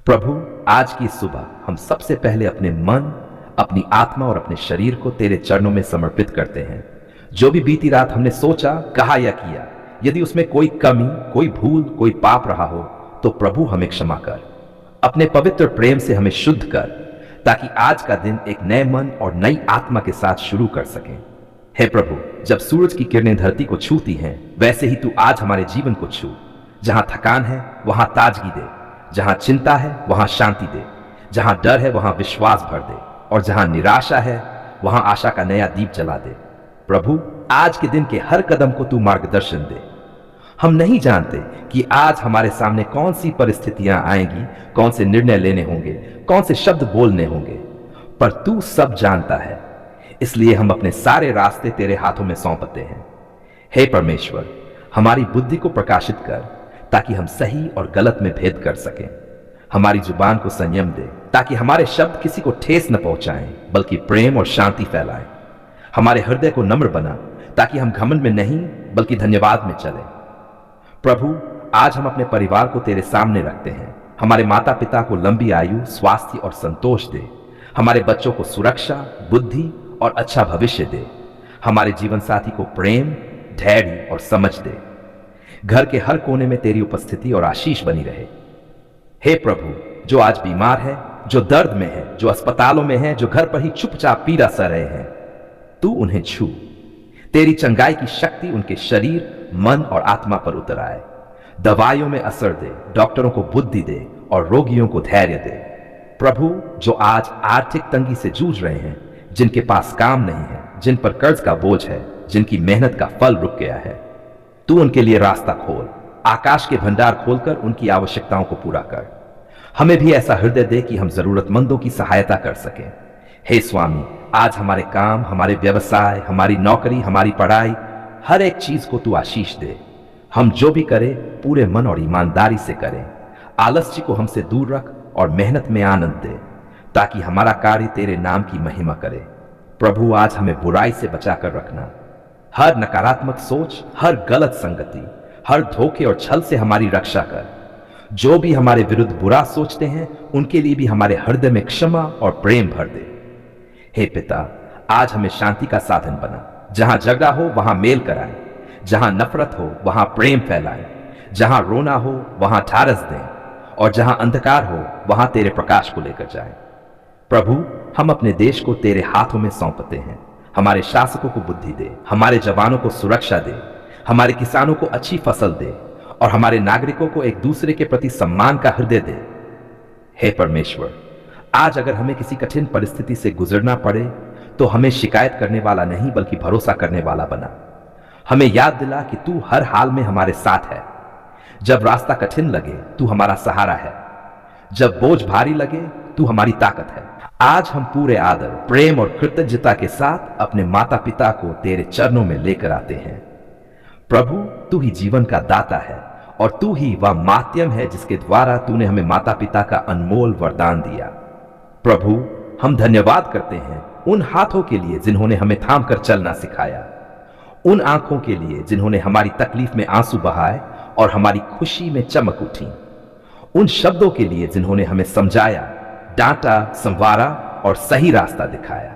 प्रभु, आज की सुबह हम सबसे पहले अपने मन, अपनी आत्मा और अपने शरीर को तेरे चरणों में समर्पित करते हैं। जो भी बीती रात हमने सोचा, कहा या किया, यदि उसमें कोई कमी, कोई भूल, कोई पाप रहा हो, तो प्रभु हमें क्षमा कर। अपने पवित्र प्रेम से हमें शुद्ध कर, ताकि आज का दिन एक नए मन और नई आत्मा के साथ शुरू कर सकें। हे प्रभु, जब सूरज की किरणें धरती को छूती हैं, वैसे ही तू आज हमारे जीवन को छू। जहां थकान है वहां ताजगी दे, जहां चिंता है वहां शांति दे, जहां डर है वहां विश्वास भर दे, और जहां निराशा है वहां आशा का नया दीप जला दे। प्रभु, आज के दिन के हर कदम को तू मार्गदर्शन दे। हम नहीं जानते कि आज हमारे सामने कौन सी परिस्थितियां आएंगी, कौन से निर्णय लेने होंगे, कौन से शब्द बोलने होंगे, पर तू सब जानता है। इसलिए हम अपने सारे रास्ते तेरे हाथों में सौंपते हैं। हे परमेश्वर, हमारी बुद्धि को प्रकाशित कर, ताकि हम सही और गलत में भेद कर सकें। हमारी जुबान को संयम दे, ताकि हमारे शब्द किसी को ठेस न पहुंचाएं, बल्कि प्रेम और शांति फैलाएं। हमारे हृदय को नम्र बना, ताकि हम घमंड में नहीं बल्कि धन्यवाद में चलें। प्रभु, आज हम अपने परिवार को तेरे सामने रखते हैं। हमारे माता पिता को लंबी आयु, स्वास्थ्य और संतोष दे। हमारे बच्चों को सुरक्षा, बुद्धि और अच्छा भविष्य दे। हमारे जीवन साथी को प्रेम, धैर्य और समझ दे। घर के हर कोने में तेरी उपस्थिति और आशीष बनी रहे। हे प्रभु, जो आज बीमार है, जो दर्द में है, जो अस्पतालों में है, जो घर पर ही चुपचाप पीड़ा सह रहे हैं, तू उन्हें छू। तेरी चंगाई की शक्ति उनके शरीर, मन और आत्मा पर उतर आए। दवाइयों में असर दे, डॉक्टरों को बुद्धि दे और रोगियों को धैर्य दे। प्रभु, जो आज आर्थिक तंगी से जूझ रहे हैं, जिनके पास काम नहीं है, जिन पर कर्ज का बोझ है, जिनकी मेहनत का फल रुक गया है, तू उनके लिए रास्ता खोल। आकाश के भंडार खोलकर उनकी आवश्यकताओं को पूरा कर। हमें भी ऐसा हृदय दे कि हम जरूरतमंदों की सहायता कर सकें। हे स्वामी, आज हमारे काम, हमारे व्यवसाय, हमारी नौकरी, हमारी पढ़ाई, हर एक चीज को तू आशीष दे। हम जो भी करें पूरे मन और ईमानदारी से करें। आलस्य को हमसे दूर रख और मेहनत में आनंद दे, ताकि हमारा कार्य तेरे नाम की महिमा करे। प्रभु, आज हमें बुराई से बचाकर रखना। हर नकारात्मक सोच, हर गलत संगति, हर धोखे और छल से हमारी रक्षा कर। जो भी हमारे विरुद्ध बुरा सोचते हैं, उनके लिए भी हमारे हृदय में क्षमा और प्रेम भर दे। हे पिता, आज हमें शांति का साधन बना। जहां झगड़ा हो वहां मेल कराए, जहां नफरत हो वहां प्रेम फैलाए, जहां रोना हो वहां ढाढ़स दें, और जहां अंधकार हो वहां तेरे प्रकाश को लेकर जाएं। प्रभु, हम अपने देश को तेरे हाथों में सौंपते हैं। हमारे शासकों को बुद्धि दे, हमारे जवानों को सुरक्षा दे, हमारे किसानों को अच्छी फसल दे, और हमारे नागरिकों को एक दूसरे के प्रति सम्मान का हृदय दे। हे परमेश्वर, आज अगर हमें किसी कठिन परिस्थिति से गुजरना पड़े, तो हमें शिकायत करने वाला नहीं बल्कि भरोसा करने वाला बना। हमें याद दिला कि तू हर हाल में हमारे साथ है। जब रास्ता कठिन लगे, तू हमारा सहारा है। जब बोझ भारी लगे, तू हमारी ताकत है। आज हम पूरे आदर, प्रेम और कृतज्ञता के साथ अपने माता पिता को तेरे चरणों में लेकर आते हैं। प्रभु, तू ही जीवन का दाता है, और तू ही वह माध्यम है जिसके द्वारा तूने हमें माता पिता का अनमोल वरदान दिया। प्रभु, हम धन्यवाद करते हैं उन हाथों के लिए जिन्होंने हमें थाम कर चलना सिखाया, उन आंखों के लिए जिन्होंने हमारी तकलीफ में आंसू बहाए और हमारी खुशी में चमक उठी, उन शब्दों के लिए जिन्होंने हमें समझाया, डांटा, संवारा और सही रास्ता दिखाया।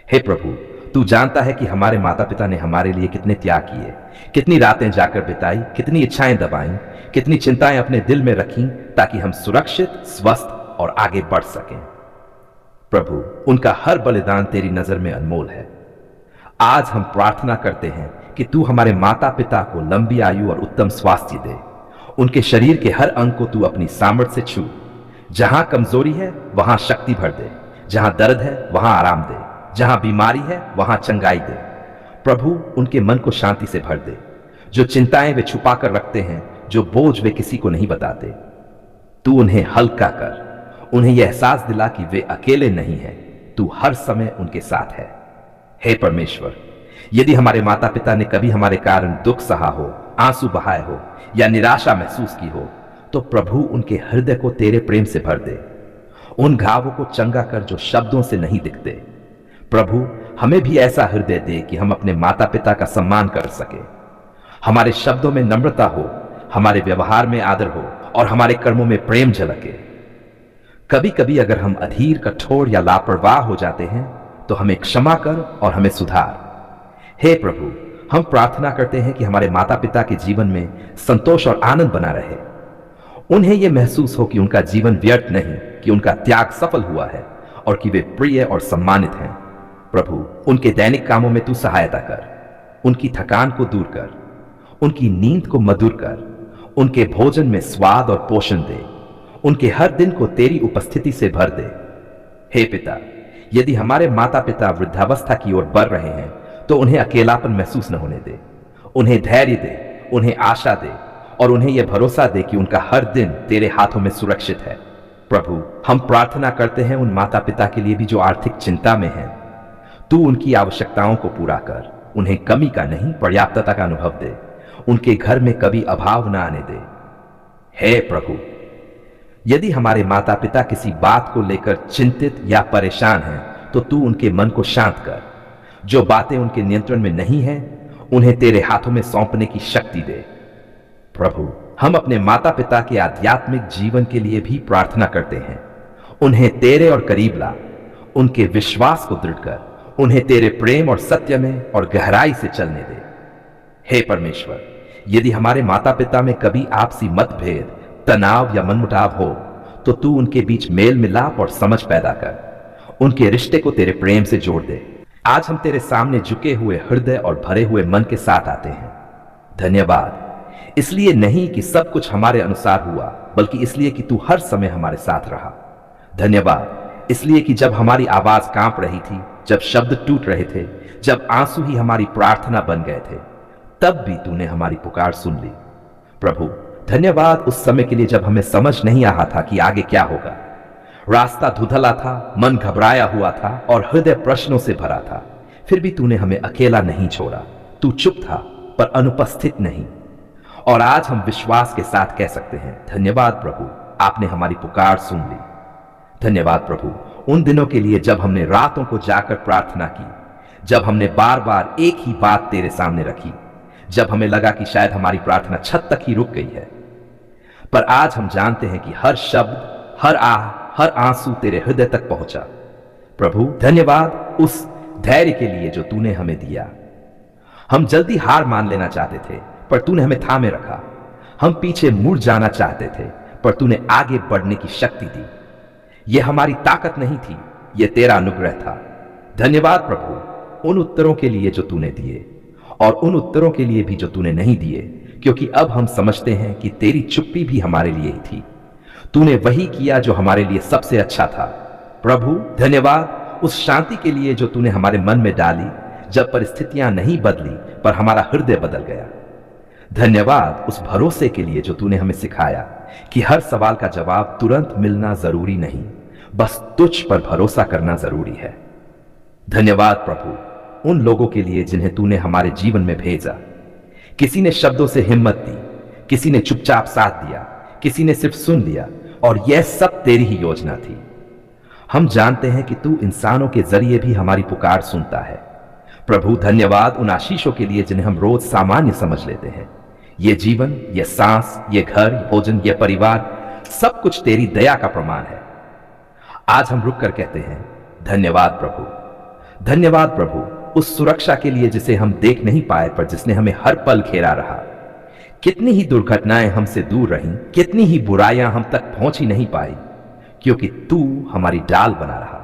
हे प्रभु, तू जानता है कि हमारे माता पिता ने हमारे लिए कितने त्याग किए, कितनी रातें जाकर बिताई, कितनी इच्छाएं दबाई, कितनी चिंताएं अपने दिल में रखी, ताकि हम सुरक्षित, स्वस्थ और आगे बढ़ सकें। प्रभु, उनका हर बलिदान तेरी नजर में अनमोल है। आज हम प्रार्थना करते हैं कि तू हमारे माता पिता को लंबी आयु और उत्तम स्वास्थ्य दे। उनके शरीर के हर अंग को तू अपनी सामर्थ्य से छू। जहां कमजोरी है वहां शक्ति भर दे, जहां दर्द है वहां आराम दे, जहां बीमारी है वहां चंगाई दे। प्रभु, उनके मन को शांति से भर दे। जो चिंताएं वे छुपा कर रखते हैं, जो बोझ वे किसी को नहीं बताते, तू उन्हें हल्का कर। उन्हें यह एहसास दिला कि वे अकेले नहीं हैं, तू हर समय उनके साथ है। हे परमेश्वर, यदि हमारे माता पिता ने कभी हमारे कारण दुख सहा हो, आंसू बहाए हो या निराशा महसूस की हो, तो प्रभु उनके हृदय को तेरे प्रेम से भर दे। उन घावों को चंगा कर जो शब्दों से नहीं दिखते। प्रभु, हमें भी ऐसा हृदय दे कि हम अपने माता पिता का सम्मान कर सके। हमारे शब्दों में नम्रता हो, हमारे व्यवहार में आदर हो और हमारे कर्मों में प्रेम झलके। कभी कभी अगर हम अधीर, कठोर या लापरवाह हो जाते हैं तो हमें क्षमा कर और हमें सुधार। हे प्रभु, हम प्रार्थना करते हैं कि हमारे माता पिता के जीवन में संतोष और आनंद बना रहे। उन्हें यह महसूस हो कि उनका जीवन व्यर्थ नहीं, कि उनका त्याग सफल हुआ है और कि वे प्रिय और सम्मानित हैं। प्रभु, उनके दैनिक कामों में तू सहायता कर, उनकी थकान को दूर कर, उनकी नींद को मधुर कर, उनके भोजन में स्वाद और पोषण दे, उनके हर दिन को तेरी उपस्थिति से भर दे। हे पिता, यदि हमारे माता पिता वृद्धावस्था की ओर बढ़ रहे हैं तो उन्हें अकेलापन महसूस न होने दे। उन्हें धैर्य दे, उन्हें आशा दे और उन्हें यह भरोसा दे कि उनका हर दिन तेरे हाथों में सुरक्षित है। प्रभु, हम प्रार्थना करते हैं उन माता पिता के लिए भी जो आर्थिक चिंता में हैं। तू उनकी आवश्यकताओं को पूरा कर, उन्हें कमी का नहीं पर्याप्तता का अनुभव दे, उनके घर में कभी अभाव न आने दे। हे प्रभु, यदि हमारे माता पिता किसी बात को लेकर चिंतित या परेशान हैं तो तू उनके मन को शांत कर। जो बातें उनके नियंत्रण में नहीं हैं उन्हें तेरे हाथों में सौंपने की शक्ति दे। प्रभु, हम अपने माता पिता के आध्यात्मिक जीवन के लिए भी प्रार्थना करते हैं। उन्हें तेरे और करीब ला, उनके विश्वास को दृढ़ कर, उन्हें तेरे प्रेम और सत्य में और गहराई से चलने दे। हे परमेश्वर, यदि हमारे माता पिता में कभी आपसी मतभेद, तनाव या मनमुटाव हो तो तू उनके बीच मेल मिलाप और समझ पैदा कर, उनके रिश्ते को तेरे प्रेम से जोड़ दे। आज हम तेरे सामने झुके हुए हृदय और भरे हुए मन के साथ आते हैं। धन्यवाद इसलिए नहीं कि सब कुछ हमारे अनुसार हुआ, बल्कि इसलिए कि तू हर समय हमारे साथ रहा। धन्यवाद इसलिए कि जब हमारी आवाज कांप रही थी, जब शब्द टूट रहे थे, जब आंसू ही हमारी प्रार्थना बन गए थे, तब भी तूने हमारी पुकार सुन ली। प्रभु, धन्यवाद उस समय के लिए जब हमें समझ नहीं आ रहा था कि आगे क्या होगा। रास्ता धुंधला था, मन घबराया हुआ था और हृदय प्रश्नों से भरा था। फिर भी तूने हमें अकेला नहीं छोड़ा। तू चुप था पर अनुपस्थित नहीं। और आज हम विश्वास के साथ कह सकते हैं, धन्यवाद प्रभु, आपने हमारी पुकार सुन ली। धन्यवाद प्रभु उन दिनों के लिए जब हमने रातों को जाकर प्रार्थना की, जब हमने बार बार एक ही बात तेरे सामने रखी, जब हमें लगा कि शायद हमारी प्रार्थना छत तक ही रुक गई है। पर आज हम जानते हैं कि हर शब्द, हर आह, हर आंसू तेरे हृदय तक पहुंचा। प्रभु, धन्यवाद उस धैर्य के लिए जो तूने हमें दिया। हम जल्दी हार मान लेना चाहते थे पर तूने हमें थामे रखा। हम पीछे मुड़ जाना चाहते थे पर तूने आगे बढ़ने की शक्ति दी। यह हमारी ताकत नहीं थी, यह तेरा अनुग्रह था। धन्यवाद प्रभु उन उत्तरों के लिए जो तूने दिए और उन उत्तरों के लिए भी जो तूने नहीं दिए, क्योंकि अब हम समझते हैं कि तेरी चुप्पी भी हमारे लिए ही थी। तूने वही किया जो हमारे लिए सबसे अच्छा था। प्रभु, धन्यवाद उस शांति के लिए जो तूने हमारे मन में डाली जब परिस्थितियां नहीं बदली पर हमारा हृदय बदल गया। धन्यवाद उस भरोसे के लिए जो तूने हमें सिखाया कि हर सवाल का जवाब तुरंत मिलना जरूरी नहीं, बस तुझ पर भरोसा करना जरूरी है। धन्यवाद प्रभु उन लोगों के लिए जिन्हें तूने हमारे जीवन में भेजा। किसी ने शब्दों से हिम्मत दी, किसी ने चुपचाप साथ दिया, किसी ने सिर्फ सुन लिया, और यह सब तेरी ही योजना थी। हम जानते हैं कि तू इंसानों के जरिए भी हमारी पुकार सुनता है। प्रभु, धन्यवाद उन आशीषों के लिए जिन्हें हम रोज सामान्य समझ लेते हैं। ये जीवन, ये सांस, ये घर, ये भोजन, ये परिवार, सब कुछ तेरी दया का प्रमाण है। आज हम रुक कर कहते हैं, धन्यवाद प्रभु। धन्यवाद प्रभु उस सुरक्षा के लिए जिसे हम देख नहीं पाए पर जिसने हमें हर पल घेरा रहा। कितनी ही दुर्घटनाएं हमसे दूर रहीं, कितनी ही बुराइयां हम तक पहुंच ही नहीं पाई, क्योंकि तू हमारी डाल बना रहा।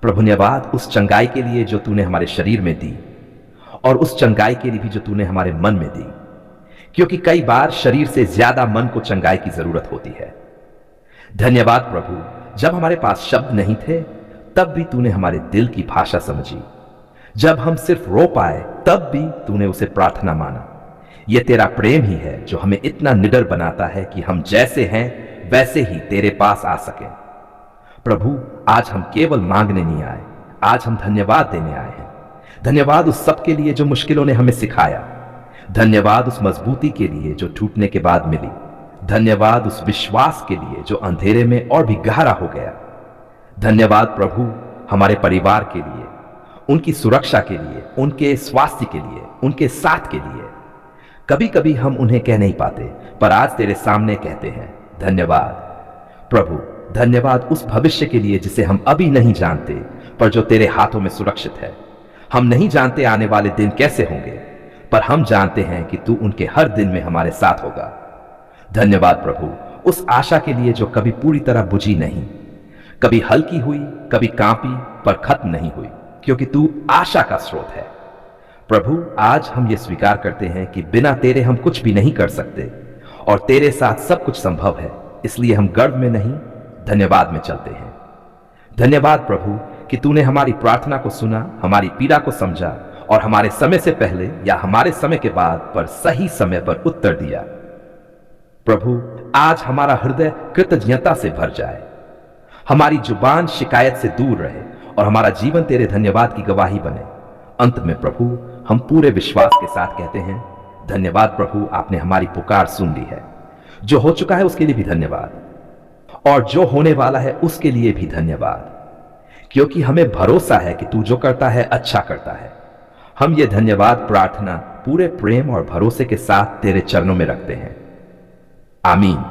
प्रभु, धन्यवाद उस चंगाई के लिए जो तूने हमारे शरीर में दी और उस चंगाई के लिए भी जो तूने हमारे मन में दी, क्योंकि कई बार शरीर से ज्यादा मन को चंगाई की जरूरत होती है। धन्यवाद प्रभु, जब हमारे पास शब्द नहीं थे तब भी तूने हमारे दिल की भाषा समझी। जब हम सिर्फ रो पाए तब भी तूने उसे प्रार्थना माना। यह तेरा प्रेम ही है जो हमें इतना निडर बनाता है कि हम जैसे हैं वैसे ही तेरे पास आ सकें। प्रभु, आज हम केवल मांगने नहीं आए, आज हम धन्यवाद देने आए हैं। धन्यवाद उस सब के लिए जो मुश्किलों ने हमें सिखाया। धन्यवाद उस मजबूती के लिए जो टूटने के बाद मिली। धन्यवाद उस विश्वास के लिए जो अंधेरे में और भी गहरा हो गया। धन्यवाद प्रभु हमारे परिवार के लिए, उनकी सुरक्षा के लिए, उनके स्वास्थ्य के लिए, उनके साथ के लिए। कभी कभी हम उन्हें कह नहीं पाते पर आज तेरे सामने कहते हैं, धन्यवाद प्रभु। धन्यवाद उस भविष्य के लिए जिसे हम अभी नहीं जानते, पर जो तेरे हाथों में सुरक्षित है। हम नहीं जानते आने वाले दिन कैसे होंगे, पर हम जानते हैं कि तू उनके हर दिन में हमारे साथ होगा। धन्यवाद प्रभु उस आशा के लिए जो कभी पूरी तरह बुझी नहीं, कभी हल्की हुई, कभी कांपी, पर खत्म नहीं हुई, क्योंकि तू आशा का स्रोत है। प्रभु आज हम ये स्वीकार करते हैं कि बिना तेरे हम कुछ भी नहीं कर सकते और तेरे साथ सब कुछ संभव है, इसलिए हम गर्व में नहीं, धन्यवाद में चलते हैं। धन्यवाद प्रभु कि तूने हमारी प्रार्थना को सुना, हमारी पीड़ा को समझा और हमारे समय से पहले या हमारे समय के बाद पर सही समय पर उत्तर दिया। प्रभु आज हमारा हृदय कृतज्ञता से भर जाए, हमारी जुबान शिकायत से दूर रहे और हमारा जीवन तेरे धन्यवाद की गवाही बने। अंत में प्रभु हम पूरे विश्वास के साथ कहते हैं, धन्यवाद प्रभु आपने हमारी पुकार सुन ली है। जो हो चुका है उसके लिए भी धन्यवाद और जो होने वाला है उसके लिए भी धन्यवाद, क्योंकि हमें भरोसा है कि तू जो करता है अच्छा करता है। हम ये धन्यवाद प्रार्थना पूरे प्रेम और भरोसे के साथ तेरे चरणों में रखते हैं। आमीन।